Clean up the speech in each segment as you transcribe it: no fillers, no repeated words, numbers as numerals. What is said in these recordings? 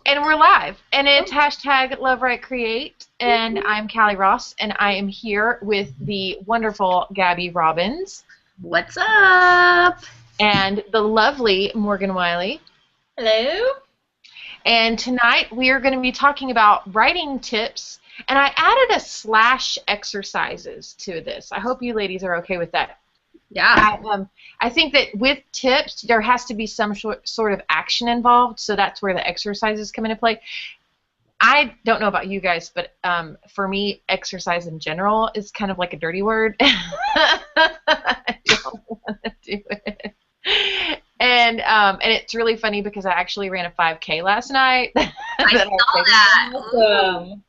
And we're live, and it's hashtag Love Right Create, and I'm Kallie Ross, and I am here with the wonderful Gaby Robbins. What's up? And the lovely Morgan Wylie. Hello. And tonight we are going to be talking about writing tips, and I added a slash exercises to this. I hope you ladies are okay with that. Yeah. I think that with tips, there has to be some sort of action involved, so that's where the exercises come into play. I don't know about you guys, but for me, exercise in general is kind of like a dirty word. I don't want to do it. And it's really funny because I actually ran a 5K last night. I saw that. Awesome.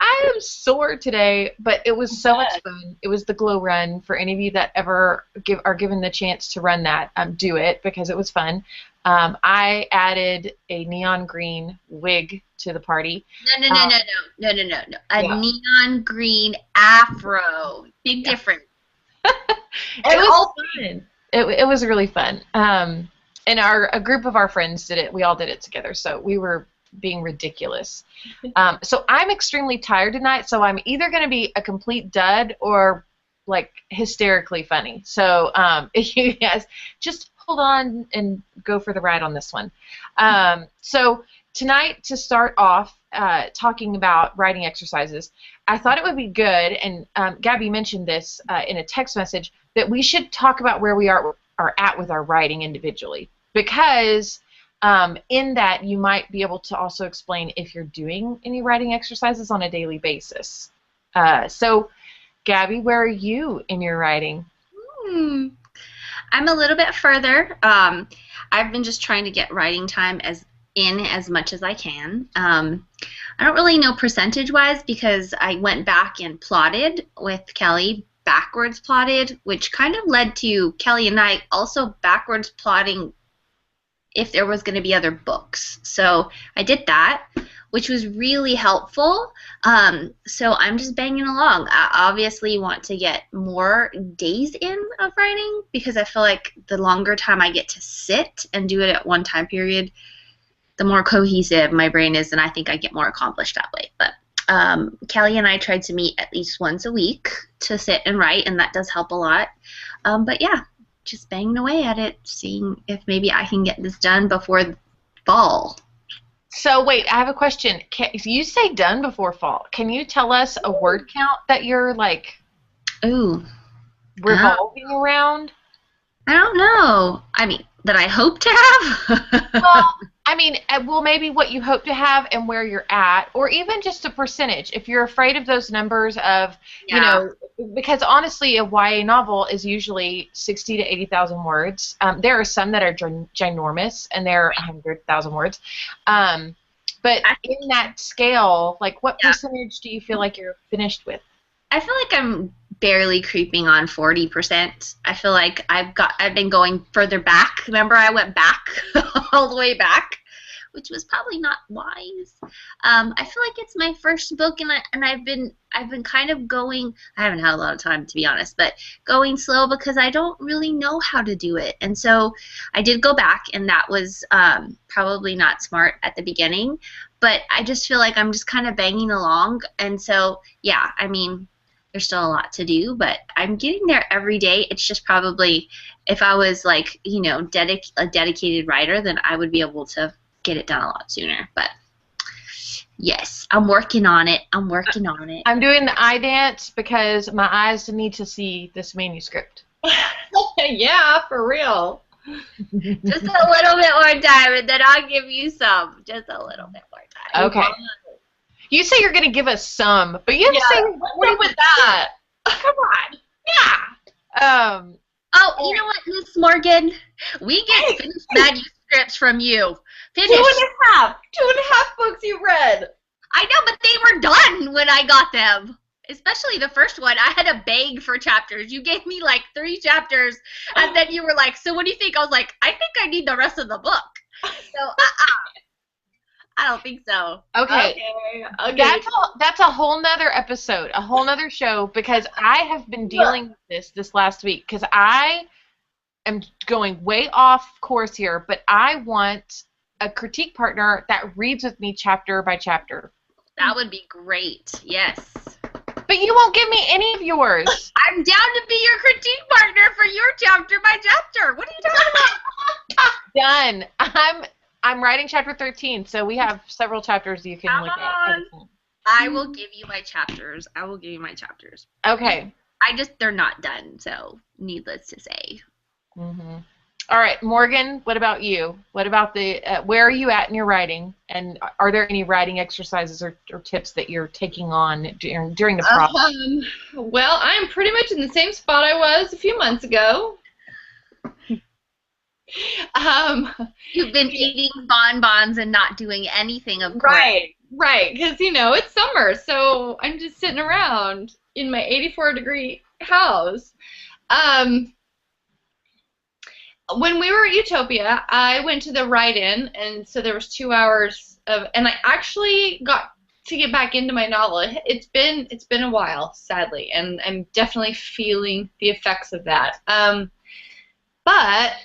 I am sore today, but it was so much fun. It was the glow run. For any of you that ever are given the chance to run that, do it because it was fun. I added a neon green wig to the party. No. A neon green afro. Big difference. It was fun. It was really fun. And a group of our friends did it. We all did it together, so we were being ridiculous. So I'm extremely tired tonight, so I'm either going to be a complete dud or like hysterically funny. So you guys just hold on and go for the ride on this one. So tonight, to start off talking about writing exercises, I thought it would be good, and Gaby mentioned this in a text message, that we should talk about where we are at with our writing individually, because in that, you might be able to also explain if you're doing any writing exercises on a daily basis. So, Gaby, where are you in your writing? I'm a little bit further. I've been just trying to get writing time as much as I can. I don't really know percentage-wise because I went back and plotted with Kelly, backwards plotted, which kind of led to Kelly and I also backwards plotting if there was going to be other books. So I did that, which was really helpful. So I'm just banging along. I obviously want to get more days in of writing because I feel like the longer time I get to sit and do it at one time period, the more cohesive my brain is, and I think I get more accomplished that way. But Kelly and I tried to meet at least once a week to sit and write, and that does help a lot. But yeah, just banging away at it, seeing if maybe I can get this done before fall. So wait, I have a question. If you say done before fall, can you tell us a word count that you're like revolving around? I don't know. I mean, that I hope to have? Well, I mean, well, maybe what you hope to have and where you're at, or even just a percentage. If you're afraid of those numbers of, you know, because honestly, a YA novel is usually 60 to 80,000 words. There are some that are ginormous, and they're 100,000 words. But in that scale, like, what percentage do you feel like you're finished with? I feel like I'm barely creeping on 40%. I feel like I've been going further back. Remember, I went back all the way back, which was probably not wise. I feel like it's my first book, and I've been kind of going. I haven't had a lot of time, to be honest, but going slow because I don't really know how to do it. And so I did go back, and that was probably not smart at the beginning. But I just feel like I'm just kind of banging along, and so yeah, I mean, there's still a lot to do, but I'm getting there every day. It's just probably, if I was like, you know, a dedicated writer, then I would be able to get it done a lot sooner. But yes, I'm working on it. I'm doing the eye dance because my eyes need to see this manuscript. Yeah, for real. Just a little bit more time, and then I'll give you some. Just a little bit more time. Okay. You say you're going to give us some, but you have to say what with that. Come on. Yeah. Oh, you know what, Miss Morgan? We get finished manuscripts from you. Finished. 2.5 books you read. I know, but they were done when I got them. Especially the first one. I had to beg for chapters. You gave me like 3 chapters, and then you were like, so what do you think? I was like, I think I need the rest of the book. So, I don't think so. Okay. That's a whole nother episode, a whole nother show, because I have been dealing with this last week, because I am going way off course here, but I want a critique partner that reads with me chapter by chapter. That would be great. Yes. But you won't give me any of yours. I'm down to be your critique partner for your chapter by chapter. What are you talking about? Done. I'm writing chapter 13, so we have several chapters you can look at. I will give you my chapters. Okay. They're not done, so needless to say. Mm-hmm. All right, Morgan, what about you? What about where are you at in your writing? And are there any writing exercises or tips that you're taking on during the process? Well, I'm pretty much in the same spot I was a few months ago. You've been eating bonbons and not doing anything, of course. Right, because, it's summer, so I'm just sitting around in my 84-degree house. When we were at Utopia, I went to the write-in, and so there was 2 hours and I actually got to get back into my novel. It's been a while, sadly, and I'm definitely feeling the effects of that. But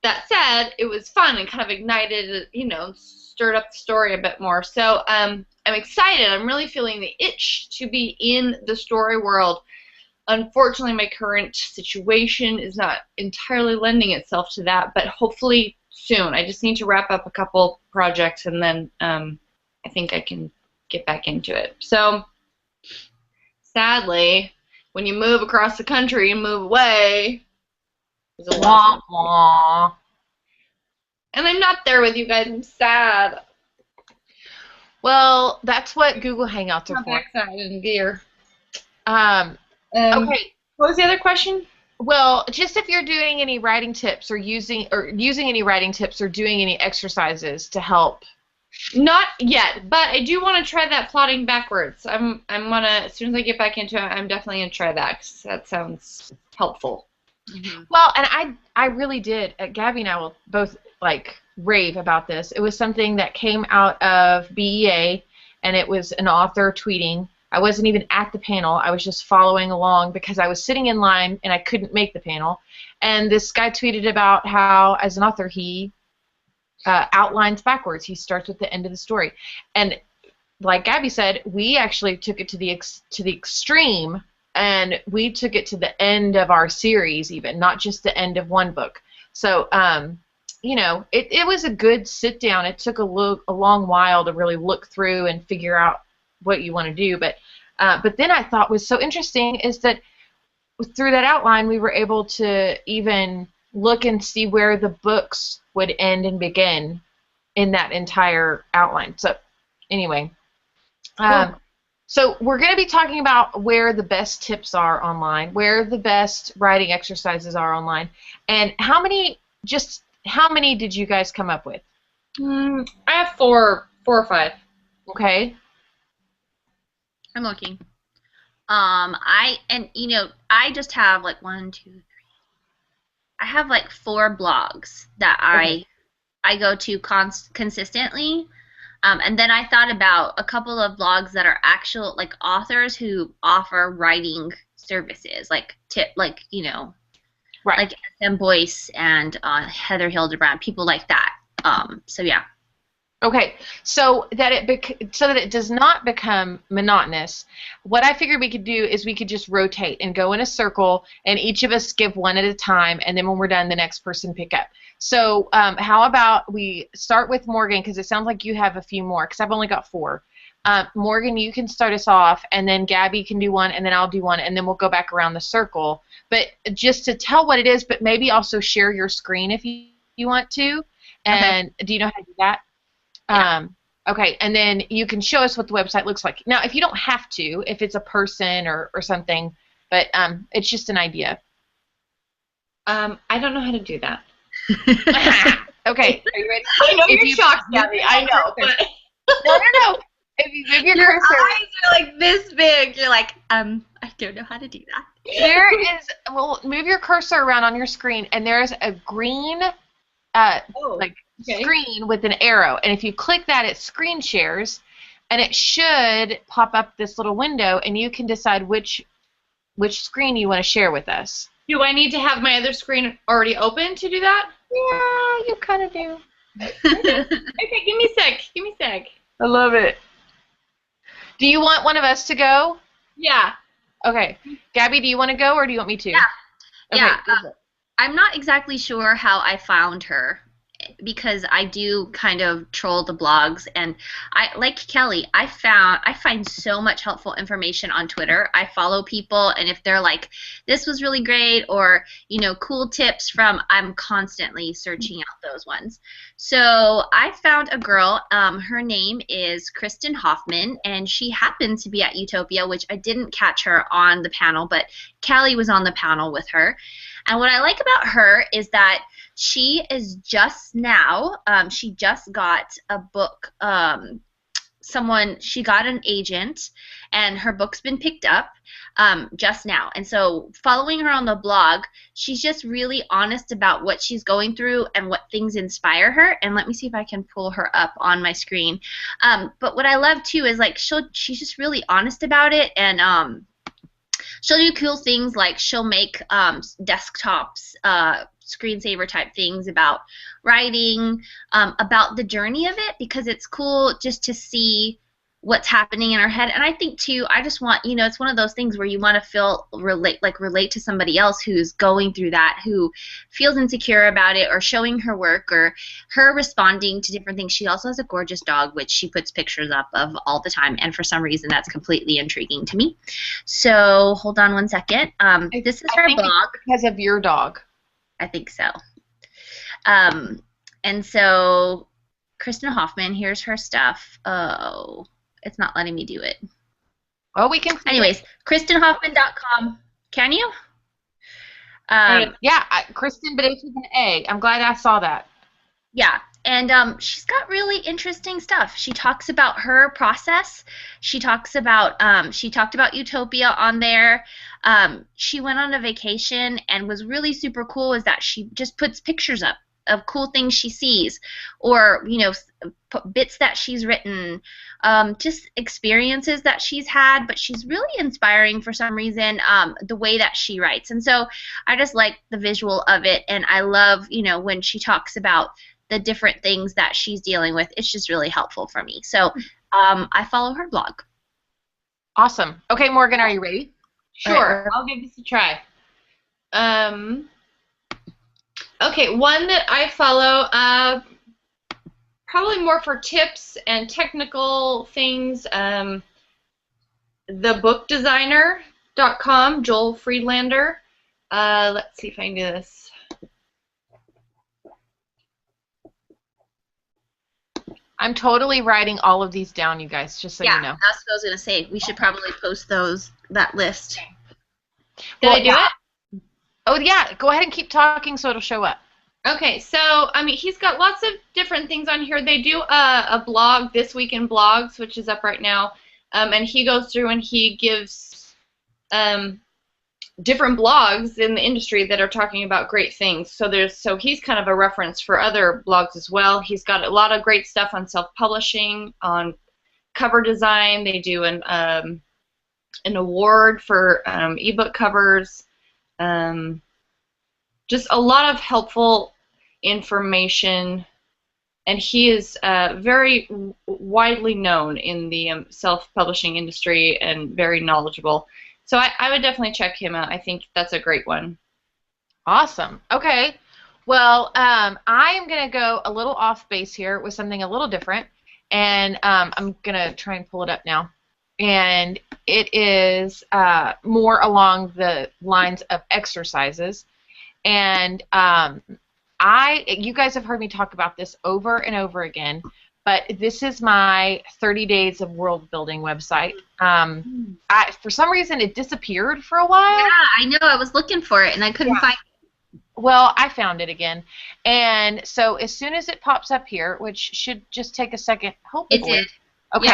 that said, it was fun and kind of ignited, stirred up the story a bit more. So I'm excited. I'm really feeling the itch to be in the story world. Unfortunately, my current situation is not entirely lending itself to that, but hopefully soon. I just need to wrap up a couple projects, and then I think I can get back into it. So, sadly, when you move across the country and move away, there's a lot of and I'm not there with you guys. I'm sad. Well, that's what Google Hangouts are for. Backside and gear. Okay. What was the other question? Well, just if you're doing any writing tips or using any writing tips or doing any exercises to help. Not yet, but I do want to try that plotting backwards. I'm gonna, as soon as I get back into it, I'm definitely gonna try that, 'cause that sounds helpful. Mm-hmm. Well, and I really did. Gabby and I will both rave about this. It was something that came out of BEA, and it was an author tweeting. I wasn't even at the panel. I was just following along because I was sitting in line and I couldn't make the panel. And this guy tweeted about how, as an author, he outlines backwards. He starts with the end of the story. And like Gabby said, we actually took it to the extreme, and we took it to the end of our series even, not just the end of one book. So, it was a good sit down. It took a long while to really look through and figure out what you want to do, but then I thought was so interesting is that through that outline we were able to even look and see where the books would end and begin in that entire outline. So anyway, cool. So we're going to be talking about where the best tips are online, where the best writing exercises are online, and how many did you guys come up with? I have four or five. Okay. I'm looking. I just have 1, 2, 3. I have 4 blogs that I go to consistently. And then I thought about a couple of blogs that are actual authors who offer writing services, like S.M. Boyce and Heather Hildebrand, people like that. So yeah. Okay, so that it does not become monotonous, what I figured we could do is we could just rotate and go in a circle, and each of us give one at a time, and then when we're done, the next person pick up. So how about we start with Morgan, because it sounds like you have a few more, because I've only got 4. Morgan, you can start us off, and then Gabby can do one, and then I'll do one, and then we'll go back around the circle. But just to tell what it is, but maybe also share your screen if you want to. And do you know how to do that? Yeah. Okay, and then you can show us what the website looks like. Now, if you don't have to, if it's a person or something, but it's just an idea. I don't know how to do that. Okay, are you ready? I know you're shocked, Gabby. I know, but no. If you move your cursor, eyes are this big. You're I don't know how to do that. Move your cursor around on your screen, and there's a green, screen with an arrow, and if you click that, it screen shares, and it should pop up this little window, and you can decide which screen you want to share with us. Do I need to have my other screen already open to do that? Yeah, you kind of do. Okay, give me a sec. Give me a sec. I love it. Do you want one of us to go? Yeah. Okay. Gabby, do you want to go or do you want me to? Yeah. Okay, Yeah. go for it. I'm not exactly sure how I found her because I do kind of troll the blogs, and I like Kelly. I find so much helpful information on Twitter. I follow people, and if they're like, this was really great, or cool tips from, I'm constantly searching out those ones. So I found a girl. Her name is Kristen Hoffman, and she happened to be at Utopia, which I didn't catch her on the panel, but Kelly was on the panel with her. And what I like about her is that she is just now, she just got a book, she got an agent, and her book's been picked up just now. And so following her on the blog, she's just really honest about what she's going through and what things inspire her. And let me see if I can pull her up on my screen. But what I love, too, is like she's just really honest about it, and she'll do cool things like she'll make desktops, screensaver type things about writing, about the journey of it, because it's cool just to see what's happening in her head. And I think too, I just want, it's one of those things where you want to relate to somebody else who's going through that, who feels insecure about it, or showing her work, or her responding to different things. She also has a gorgeous dog, which she puts pictures up of all the time, and for some reason that's completely intriguing to me. So hold on one second. This is her blog. Because of your dog. I think so. And so Kristen Hoffman, here's her stuff. Oh, it's not letting me do it. Well, we can. Anyways, KristenHoffman.com. Can you? Yeah, Kristen, but it's with an A. I'm glad I saw that. Yeah, and she's got really interesting stuff. She talks about her process. She talks about she talked about Utopia on there. She went on a vacation, and was really super cool is that she just puts pictures up of cool things she sees, or bits that she's written, just experiences that she's had. But she's really inspiring for some reason, the way that she writes. And so I just like the visual of it, and I love when she talks about the different things that she's dealing with. It's just really helpful for me. So I follow her blog. Awesome. Okay, Morgan, are you ready? Sure. Right. I'll give this a try. Okay, one that I follow, probably more for tips and technical things, thebookdesigner.com, Joel Friedlander. Let's see if I can do this. I'm totally writing all of these down, you guys, just so you know. Yeah, that's what I was going to say. We should probably post that list. Did I do it? Oh, yeah. Go ahead and keep talking so it'll show up. Okay, so, he's got lots of different things on here. They do a blog, This Week in Blogs, which is up right now, and he goes through and he gives different blogs in the industry that are talking about great things. So he's kind of a reference for other blogs as well. He's got a lot of great stuff on self-publishing, on cover design. They do an award for ebook covers. Just a lot of helpful information, and he is very widely known in the self-publishing industry and very knowledgeable. So I would definitely check him out. I think that's a great one. Awesome. Okay. Well, I am going to go a little off base here with something a little different, and I'm going to try and pull it up now. And it is more along the lines of exercises. And you guys have heard me talk about this over and over again, but this is my 30 Days of World Building website. For some reason, it disappeared for a while. Yeah, I know. I was looking for it, and I couldn't find it. Well, I found it again. And so as soon as it pops up here, which should just take a second, hopefully. It did. Okay.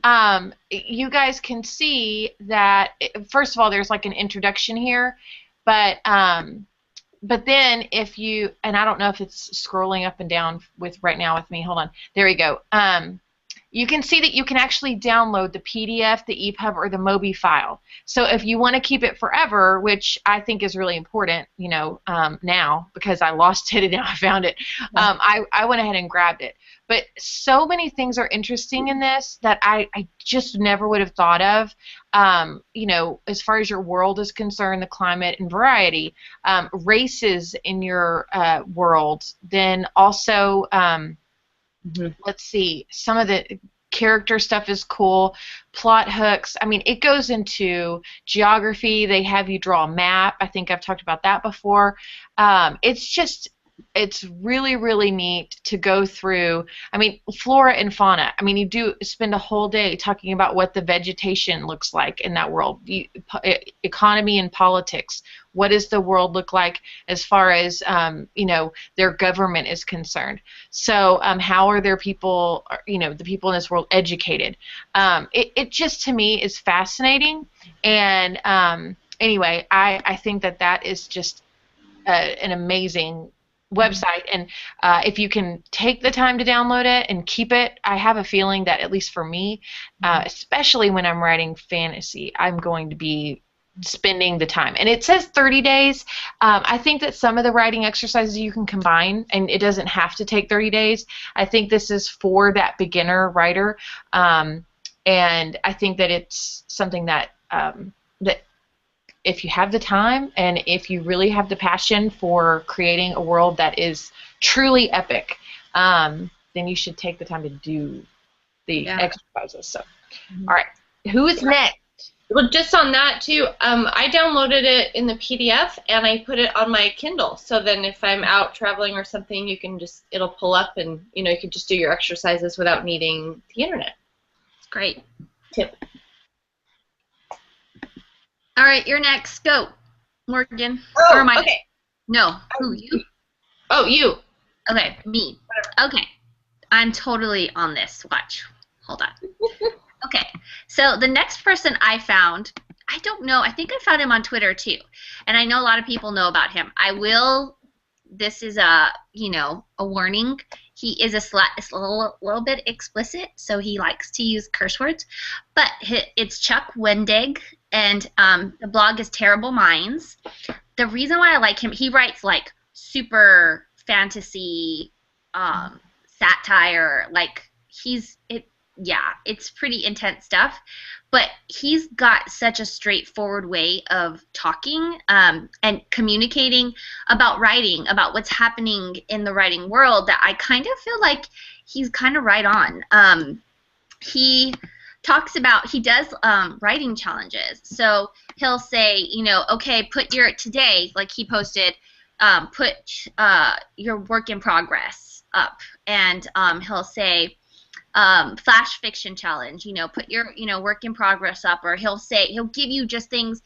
Yeah. You guys can see that, first of all, there's like an introduction here, but then if you, and I don't know if it's scrolling up and down right now with me, hold on, there we go. you can see that you can actually download the PDF, the EPUB, or the MOBI file. So if you want to keep it forever, which I think is really important, now, because I lost it and now I found it, I went ahead and grabbed it. But so many things are interesting in this that I just never would have thought of, as far as your world is concerned, the climate and variety, races in your world, then also, let's see, some of the character stuff is cool, plot hooks. I mean, it goes into geography. They have you draw a map. I think I've talked about that before. It's really, really neat to go through. I mean, flora and fauna. I mean, you do spend a whole day talking about what the vegetation looks like in that world. Economy and politics. What does the world look like as far as, their government is concerned? So how are their people, the people in this world educated? It just, to me, is fascinating. And anyway, I think that is just an amazing website, and if you can take the time to download it and keep it, I have a feeling that, at least for me, especially when I'm writing fantasy, I'm going to be spending the time. And it says 30 days. I think that some of the writing exercises you can combine, and it doesn't have to take 30 days. I think this is for that beginner writer, and I think that it's something that if you have the time and if you really have the passion for creating a world that is truly epic, then you should take the time to do the exercises. So, all right, who is next? Well, just on that too, I downloaded it in the PDF and I put it on my Kindle. So then, if I'm out traveling or something, it'll pull up, and you can just do your exercises without needing the internet. It's great. Tip. All right, you're next. Go, Morgan. Oh, or am I okay. No, who, you? Oh, you. Okay, me. Okay, I'm totally on this. Watch. Hold on. Okay, so the next person I found, I don't know. I think I found him on Twitter too, and I know a lot of people know about him. This is a warning. He is a little bit explicit, so he likes to use curse words. But it's Chuck Wendig, and the blog is Terrible Minds. The reason why I like him, he writes like super fantasy satire. Like it's pretty intense stuff. But he's got such a straightforward way of talking and communicating about writing, about what's happening in the writing world, that I kind of feel like he's kind of right on. He does writing challenges. So he'll say, okay, put your, today, like he posted, put your work in progress up. And he'll say, flash fiction challenge, put your, work in progress up, or he'll give you just things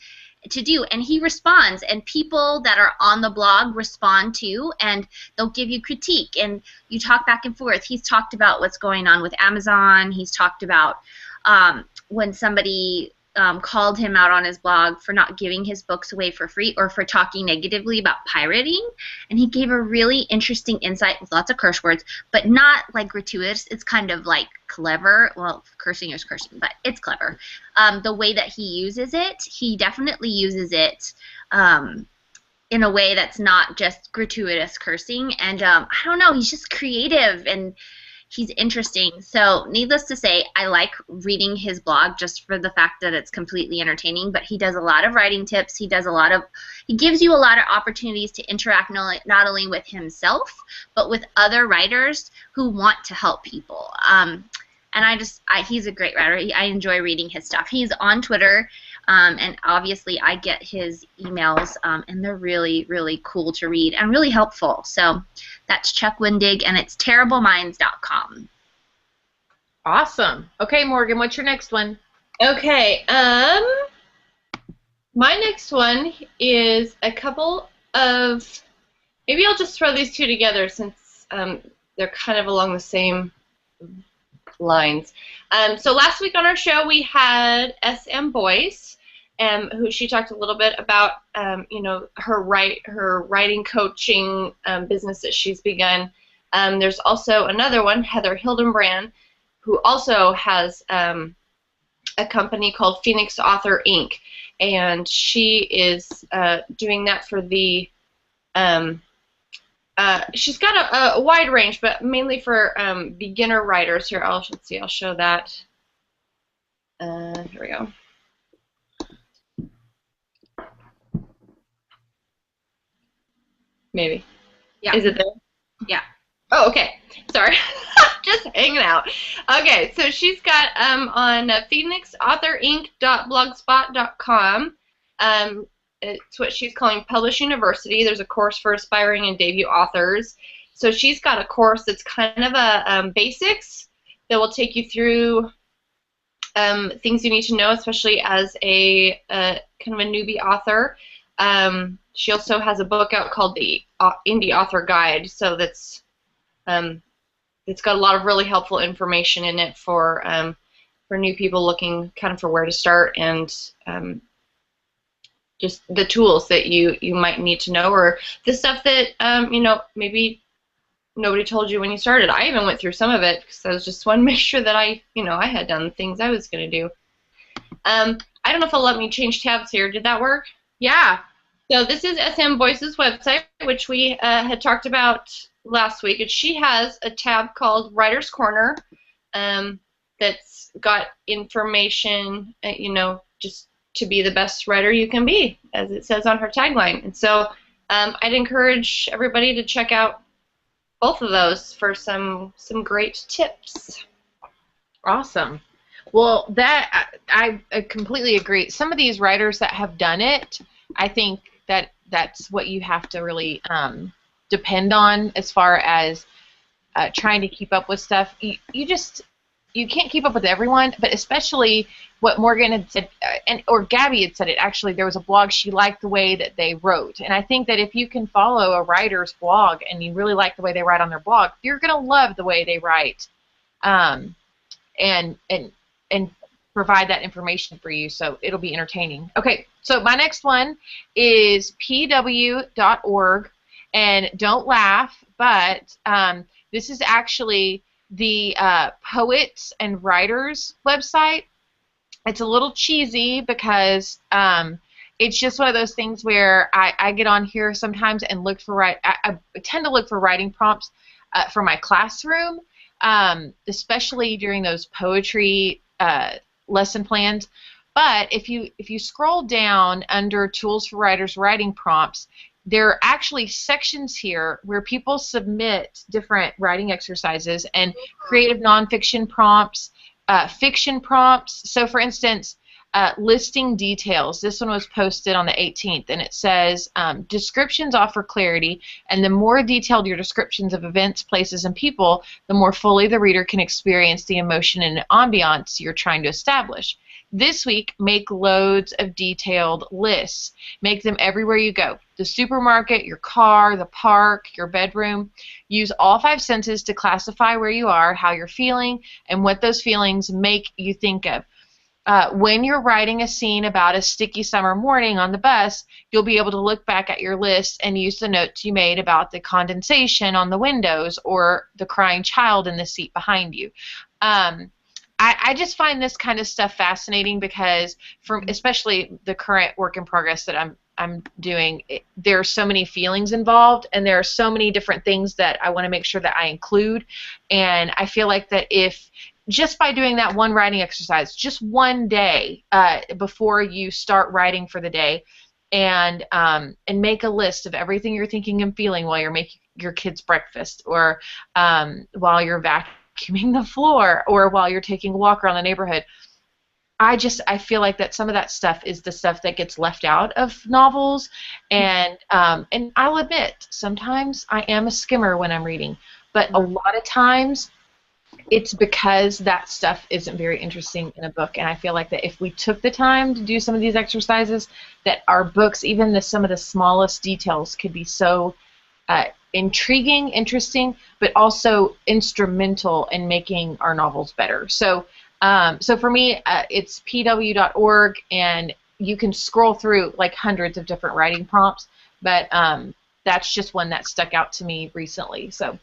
to do, and he responds, and people that are on the blog respond too, and they'll give you critique, and you talk back and forth. He's talked about what's going on with Amazon. He's talked about when somebody called him out on his blog for not giving his books away for free, or for talking negatively about pirating, and he gave a really interesting insight with lots of curse words, but not like gratuitous. It's kind of like clever. Well, cursing is cursing, but it's clever. The way that he uses it, he definitely uses it in a way that's not just gratuitous cursing, and I don't know, he's just creative and he's interesting. So needless to say, I like reading his blog just for the fact that it's completely entertaining, but he does a lot of writing tips. He gives you a lot of opportunities to interact not only with himself, but with other writers who want to help people. And he's a great writer. I enjoy reading his stuff. He's on Twitter, and obviously I get his emails, and they're really, really cool to read and really helpful. So that's Chuck Wendig, and it's terribleminds.com. Awesome. Okay, Morgan, what's your next one? Okay, my next one is a couple of, maybe I'll just throw these two together since they're kind of along the same lines. So last week on our show we had SM Boyce, who she talked a little bit about, her writing coaching business that she's begun. There's also another one, Heather Hildenbrand, who also has a company called Phoenix Author Inc. And she is doing that for the she's got a wide range, but mainly for beginner writers. Here, let's see, I'll show that. Here we go. Maybe. Yeah. Is it there? Yeah. Oh, okay. Sorry. Just hanging out. Okay, so she's got on phoenixauthorinc.blogspot.com. It's what she's calling Publish University. There's a course for aspiring and debut authors. So she's got a course that's kind of a basics that will take you through things you need to know, especially as a kind of a newbie author. She also has a book out called the Indie Author Guide. So that's it's got a lot of really helpful information in it for new people looking kind of for where to start, and just the tools that you might need to know, or the stuff that you know, maybe nobody told you when you started. I even went through some of it because I was just wanting to make sure that I had done the things I was going to do. I don't know if it'll let me change tabs here. Did that work? Yeah. So this is SM Voice's website, which we had talked about last week, and she has a tab called Writer's Corner that's got information, just to be the best writer you can be, as it says on her tagline. And so I'd encourage everybody to check out both of those for some great tips. Awesome. Well, that I completely agree. Some of these writers that have done it, I think that's what you have to really depend on as far as trying to keep up with stuff. You can't keep up with everyone, but especially what Morgan had said, or Gaby had said it. Actually, there was a blog, she liked the way that they wrote. And I think that if you can follow a writer's blog and you really like the way they write on their blog, you're going to love the way they write and provide that information for you, so it'll be entertaining. Okay, so my next one is pw.org, and don't laugh, but this is actually the Poets and Writers website. It's a little cheesy because it's just one of those things where I get on here sometimes and look for I tend to look for writing prompts for my classroom, especially during those poetry lesson plans. But if you scroll down under Tools for Writers Writing Prompts, there are actually sections here where people submit different writing exercises and creative nonfiction prompts, fiction prompts. So, for instance, listing details. This one was posted on the 18th, and it says, descriptions offer clarity, and the more detailed your descriptions of events, places, and people, the more fully the reader can experience the emotion and ambiance you're trying to establish. This week, make loads of detailed lists. Make them everywhere you go. The supermarket, your car, the park, your bedroom. Use all 5 senses to classify where you are, how you're feeling, and what those feelings make you think of. When you're writing a scene about a sticky summer morning on the bus, you'll be able to look back at your list and use the notes you made about the condensation on the windows or the crying child in the seat behind you. I just find this kind of stuff fascinating because, especially the current work in progress that I'm doing, there are so many feelings involved, and there are so many different things that I want to make sure that I include. And I feel like that if just by doing that one writing exercise, just one day before you start writing for the day, and make a list of everything you're thinking and feeling while you're making your kids breakfast, or while you're vacuuming the floor, or while you're taking a walk around the neighborhood. I feel like that some of that stuff is the stuff that gets left out of novels, and I'll admit sometimes I am a skimmer when I'm reading, but a lot of times it's because that stuff isn't very interesting in a book. And I feel like that if we took the time to do some of these exercises, that our books, even some of the smallest details, could be so intriguing, interesting, but also instrumental in making our novels better. So for me, it's pw.org, and you can scroll through like hundreds of different writing prompts, but that's just one that stuck out to me recently. So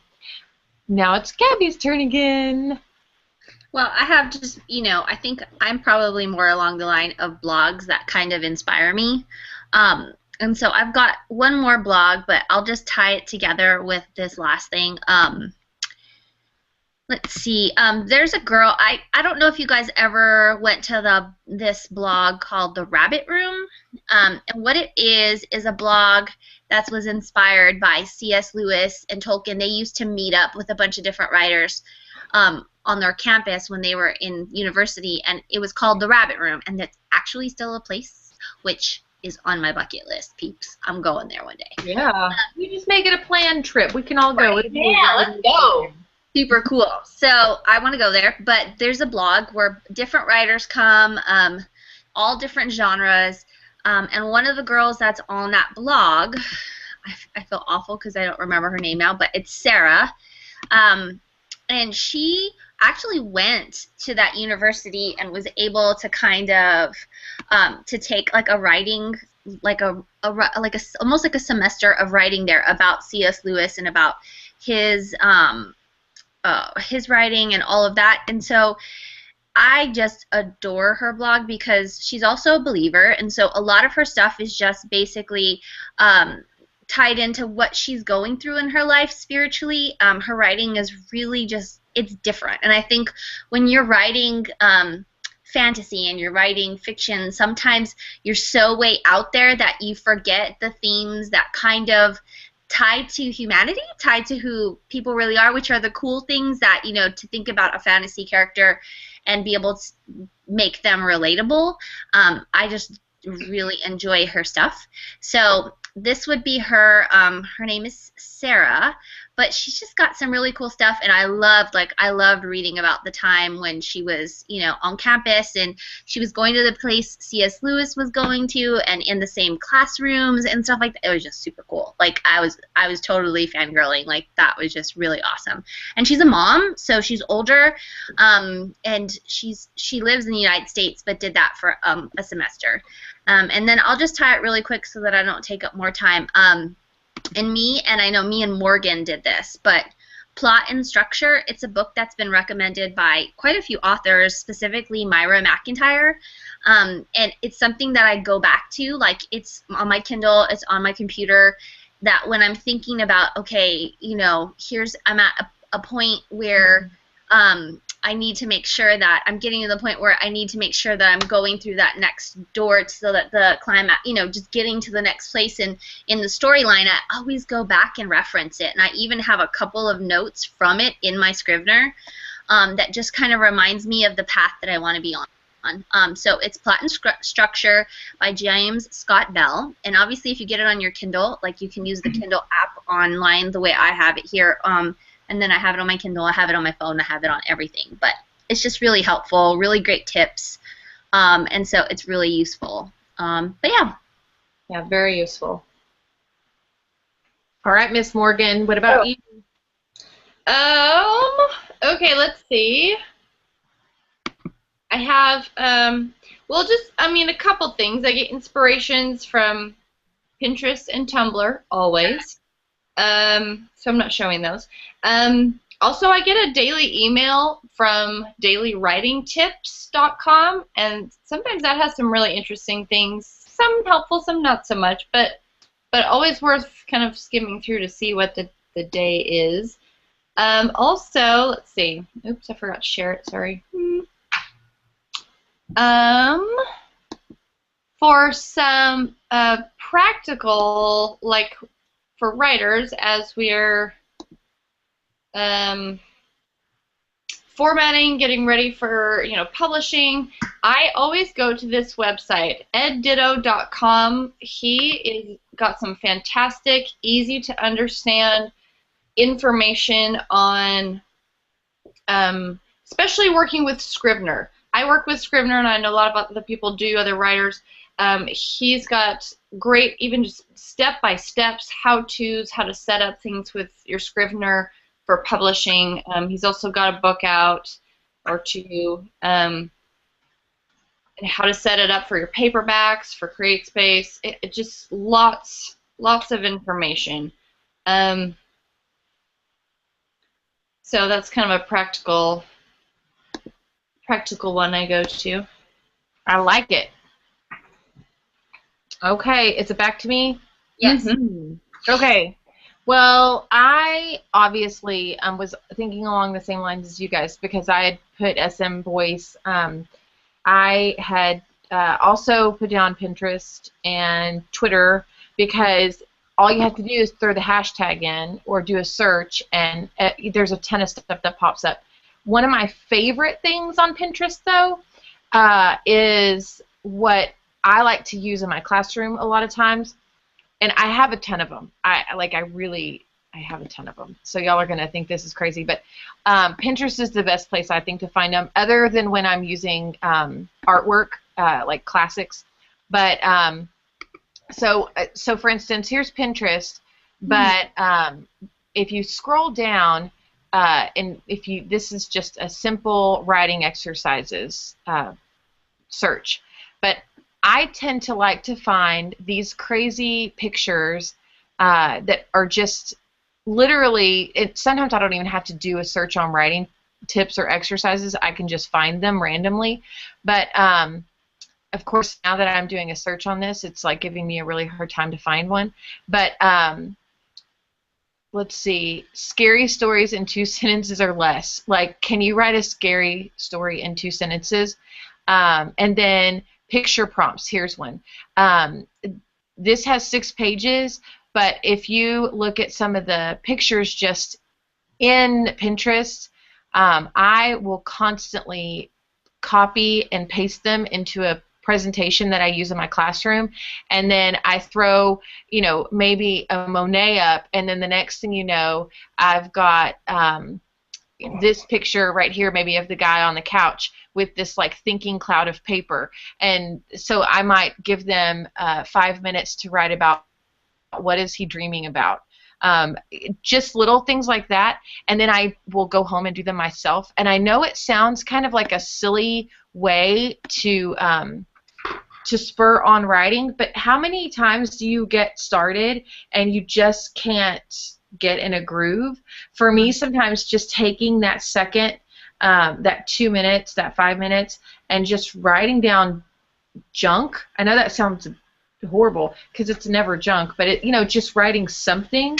now it's Gaby's turn again. Well, I have just, I think I'm probably more along the line of blogs that kind of inspire me. And so I've got one more blog, but I'll just tie it together with this last thing. Let's see. There's a girl. I don't know if you guys ever went to this blog called The Rabbit Room. And what it is a blog that was inspired by C.S. Lewis and Tolkien. They used to meet up with a bunch of different writers on their campus when they were in university, and it was called The Rabbit Room. And that's actually still a place which is on my bucket list, peeps. I'm going there one day. Yeah. We just make it a planned trip. We can all go. Right. Yeah, let's go. Super cool. So I want to go there, but there's a blog where different writers come, all different genres, and one of the girls that's on that blog, I feel awful because I don't remember her name now, but it's Sarah, and she actually went to that university and was able to kind of to take like a writing, almost like a semester of writing there about C.S. Lewis and about his writing and all of that. And so I just adore her blog because she's also a believer, and so a lot of her stuff is just basically tied into what she's going through in her life spiritually. Her writing is really just, it's different. And I think when you're writing fantasy and you're writing fiction, sometimes you're so way out there that you forget the themes that kind of tied to humanity, tied to who people really are, which are the cool things that, to think about a fantasy character and be able to make them relatable. I just really enjoy her stuff. So this would be her. Her name is Sarah, but she's just got some really cool stuff, and I loved reading about the time when she was, on campus, and she was going to the place C.S. Lewis was going to, and in the same classrooms and stuff like that. It was just super cool. Like I was totally fangirling. Like that was just really awesome. And she's a mom, so she's older, and she lives in the United States, but did that for a semester. And then I'll just tie it really quick so that I don't take up more time. And I know me and Morgan did this, but Plot and Structure, it's a book that's been recommended by quite a few authors, specifically Myra McIntyre. And it's something that I go back to. Like, it's on my Kindle, it's on my computer, that when I'm thinking about, okay, I'm at a point where I need to make sure that I'm getting to the point where I need to make sure that I'm going through that next door so that the climax, just getting to the next place in the storyline, I always go back and reference it. And I even have a couple of notes from it in my Scrivener that just kind of reminds me of the path that I want to be on. So it's Plot and Structure by James Scott Bell. And obviously if you get it on your Kindle, like you can use the Kindle app online the way I have it here. And then I have it on my Kindle, I have it on my phone, I have it on everything. But it's just really helpful, really great tips, and so it's really useful. But yeah. Yeah, very useful. All right, Miss Morgan, what about you? Okay, let's see. I have, a couple things. I get inspirations from Pinterest and Tumblr, always. So I'm not showing those. Also, I get a daily email from dailywritingtips.com, and sometimes that has some really interesting things. Some helpful, some not so much, but always worth kind of skimming through to see what the day is. Also, let's see. Oops, I forgot to share it. Sorry. For some practical, like for writers, as we're formatting, getting ready for publishing, I always go to this website, edditto.com. He got some fantastic, easy to understand information on, especially working with Scrivener. I work with Scrivener, and I know a lot of other people do, other writers. He's got great, even just step-by-steps, how-tos, how to set up things with your Scrivener for publishing. He's also got a book out or two, and how to set it up for your paperbacks, for CreateSpace. It just lots of information. So that's kind of a practical practical one I go to. I like it. Okay, is it back to me? Yes. Mm-hmm. Okay. Well, I obviously was thinking along the same lines as you guys because I had put SM Voice. I had also put it on Pinterest and Twitter because all you have to do is throw the hashtag in or do a search, and there's a ton of stuff that pops up. One of my favorite things on Pinterest, though, is what I like to use in my classroom a lot of times, and I have a ton of them. I have a ton of them. So y'all are gonna think this is crazy, but Pinterest is the best place I think to find them, other than when I'm using artwork like classics. But so for instance, here's Pinterest, but if you scroll down, and this is just a simple writing exercises search, but I tend to like to find these crazy pictures that are just literally, sometimes I don't even have to do a search on writing tips or exercises. I can just find them randomly. But of course, now that I'm doing a search on this, it's like giving me a really hard time to find one. But let's see, scary stories in 2 sentences or less. Like, can you write a scary story in 2 sentences? And then picture prompts. Here's one. This has 6 pages, but if you look at some of the pictures just in Pinterest, I will constantly copy and paste them into a presentation that I use in my classroom, and then I throw, maybe a Monet up, and then the next thing you know, I've got this picture right here, maybe of the guy on the couch with this like thinking cloud of paper, and so I might give them 5 minutes to write about what is he dreaming about. Just little things like that, and then I will go home and do them myself. And I know it sounds kind of like a silly way to spur on writing, but how many times do you get started and you just can't get in a groove? For me, sometimes just taking that second, that 2 minutes, that 5 minutes, and just writing down junk. I know that sounds horrible because it's never junk, but just writing something,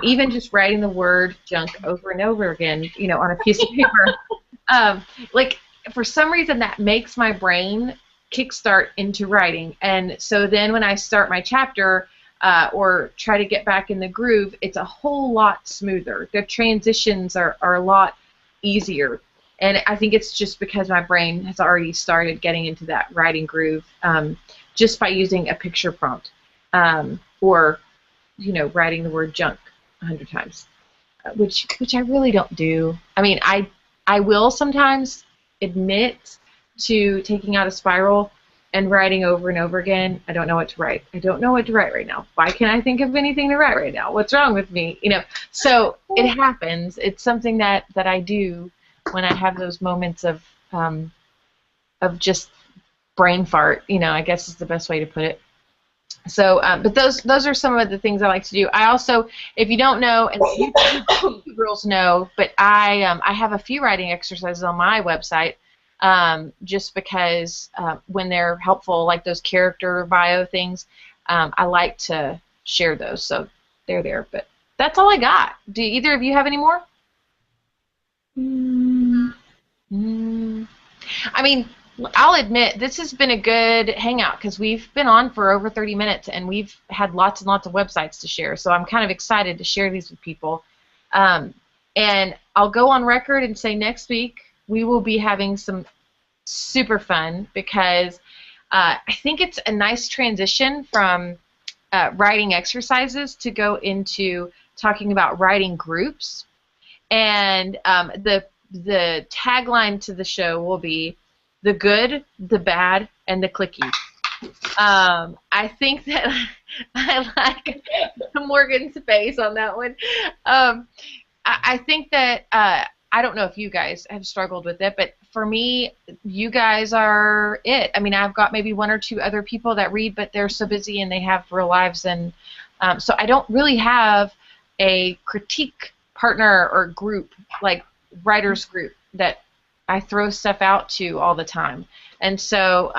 even just writing the word junk over and over again, on a piece of paper. Like, for some reason that makes my brain kickstart into writing, and so then when I start my chapter or try to get back in the groove, it's a whole lot smoother. The transitions are a lot easier, and I think it's just because my brain has already started getting into that writing groove, just by using a picture prompt, or writing the word junk 100 times, which I really don't do. I mean, I will sometimes admit to taking out a spiral and writing over and over again. I don't know what to write. I don't know what to write right now. Why can't I think of anything to write right now? What's wrong with me? So it happens. It's something that I do when I have those moments of just brain fart, I guess is the best way to put it. So, but those are some of the things I like to do. I also, if you don't know, and you girls know, but I have a few writing exercises on my website, just because when they're helpful, like those character bio things, I like to share those. So they're there. But that's all I got. Do either of you have any more? I mean, I'll admit this has been a good hangout because we've been on for over 30 minutes and we've had lots and lots of websites to share. So I'm kind of excited to share these with people. And I'll go on record and say next week we will be having some super fun, because I think it's a nice transition from writing exercises to go into talking about writing groups. And the tagline to the show will be the good, the bad, and the clicky. I think that I like Morgan's face on that one. I think that I don't know if you guys have struggled with it, but for me, you guys are it. I mean, I've got maybe 1 or 2 other people that read, but they're so busy and they have real lives, and so I don't really have a critique partner or group, like writers group, that I throw stuff out to all the time. And so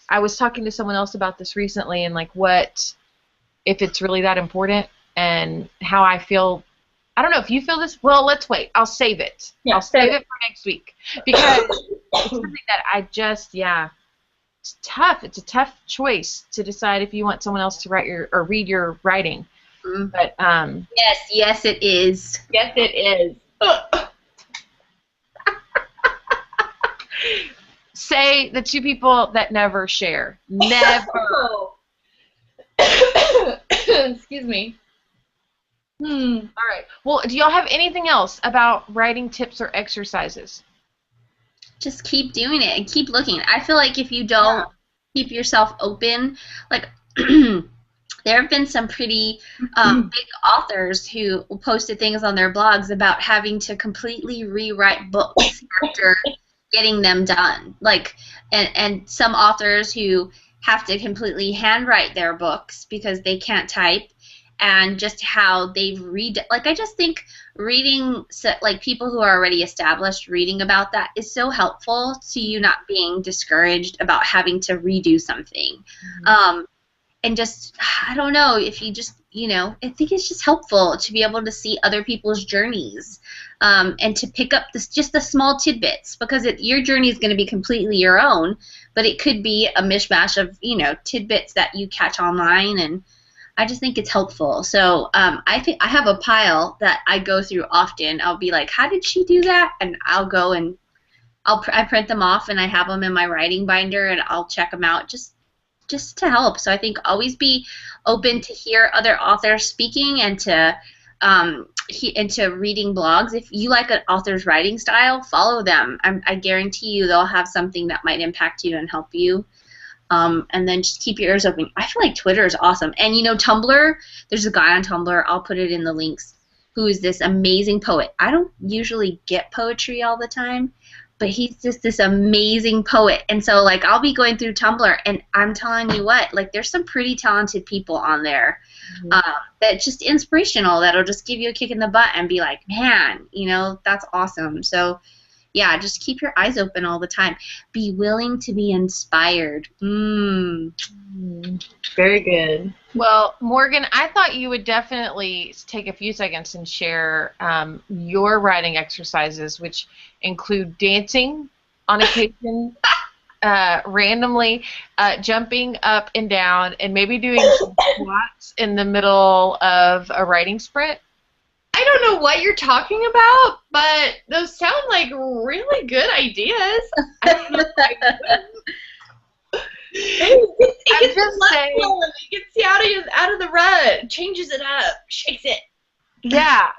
I was talking to someone else about this recently, and like what if it's really that important, and how I feel. I don't know if you feel this. Well, let's wait. I'll save it. Yeah, I'll save it for next week, because it's something that I just, it's tough. It's a tough choice to decide if you want someone else to write or read your writing. Mm. But yes, it is. Yes, it is. say the two people that never share. Never. Excuse me. All right. Well, do y'all have anything else about writing tips or exercises? Just keep doing it and keep looking. I feel like if you don't keep yourself open, like there have been some pretty big authors who posted things on their blogs about having to completely rewrite books after getting them done. Like, and some authors who have to completely handwrite their books because they can't type, and just how they've like, I just think reading, like, people who are already established, reading about that is so helpful to you not being discouraged about having to redo something. And just, I don't know, if you just, I think it's just helpful to be able to see other people's journeys, and to pick up just the small tidbits, because your journey is going to be completely your own, but it could be a mishmash of, tidbits that you catch online, and I just think it's helpful. So I think I have a pile that I go through often. I'll be like, how did she do that? And I'll go and I print them off, and I have them in my writing binder, and I'll check them out just to help. So I think always be open to hear other authors speaking, and to reading blogs. If you like an author's writing style, follow them. I guarantee you they'll have something that might impact you and help you. And then just keep your ears open. I feel like Twitter is awesome. And Tumblr, there's a guy on Tumblr, I'll put it in the links, who is this amazing poet. I don't usually get poetry all the time, but he's just this amazing poet. And so, like, I'll be going through Tumblr, and I'm telling you what, like, there's some pretty talented people on there that's just inspirational, that'll just give you a kick in the butt and be like, man, that's awesome. So, yeah, just keep your eyes open all the time. Be willing to be inspired. Very good. Well, Morgan, I thought you would definitely take a few seconds and share your writing exercises, which include dancing on occasion, randomly jumping up and down, and maybe doing squats in the middle of a writing sprint. I don't know what you're talking about, but those sound like really good ideas. I don't know if I would. It gets saying, it gets you out of the rut, changes it up, shakes it. Yeah,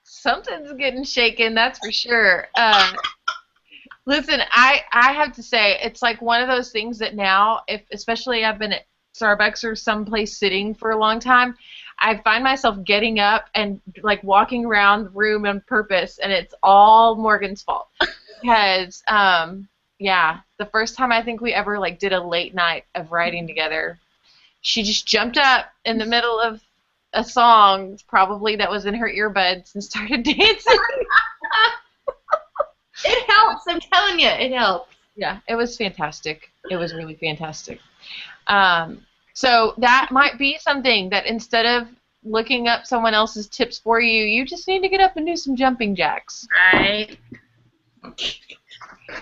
something's getting shaken, that's for sure. Listen, I have to say, it's like one of those things that now, especially I've been at Starbucks or someplace sitting for a long time, I find myself getting up and like walking around the room on purpose, and it's all Morgan's fault. Because, the first time I think we ever like did a late night of writing together, she just jumped up in the middle of a song, probably that was in her earbuds, and started dancing. It helps, I'm telling you, it helps. Yeah, it was fantastic. It was really fantastic. So that might be something that instead of looking up someone else's tips for you, you just need to get up and do some jumping jacks. Right.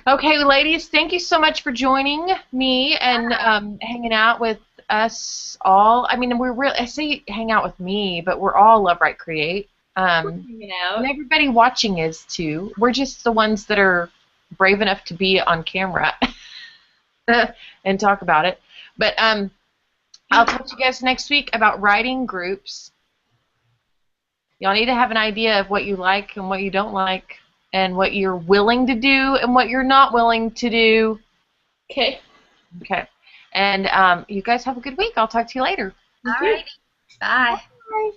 Okay, ladies, thank you so much for joining me and hanging out with us all. I mean, I say hang out with me, but we're all Love, Write, Create. And everybody watching is too. We're just the ones that are brave enough to be on camera and talk about it. But I'll talk to you guys next week about writing groups. Y'all need to have an idea of what you like and what you don't like, and what you're willing to do and what you're not willing to do. Okay. Okay. And you guys have a good week. I'll talk to you later. All right. Bye. Bye.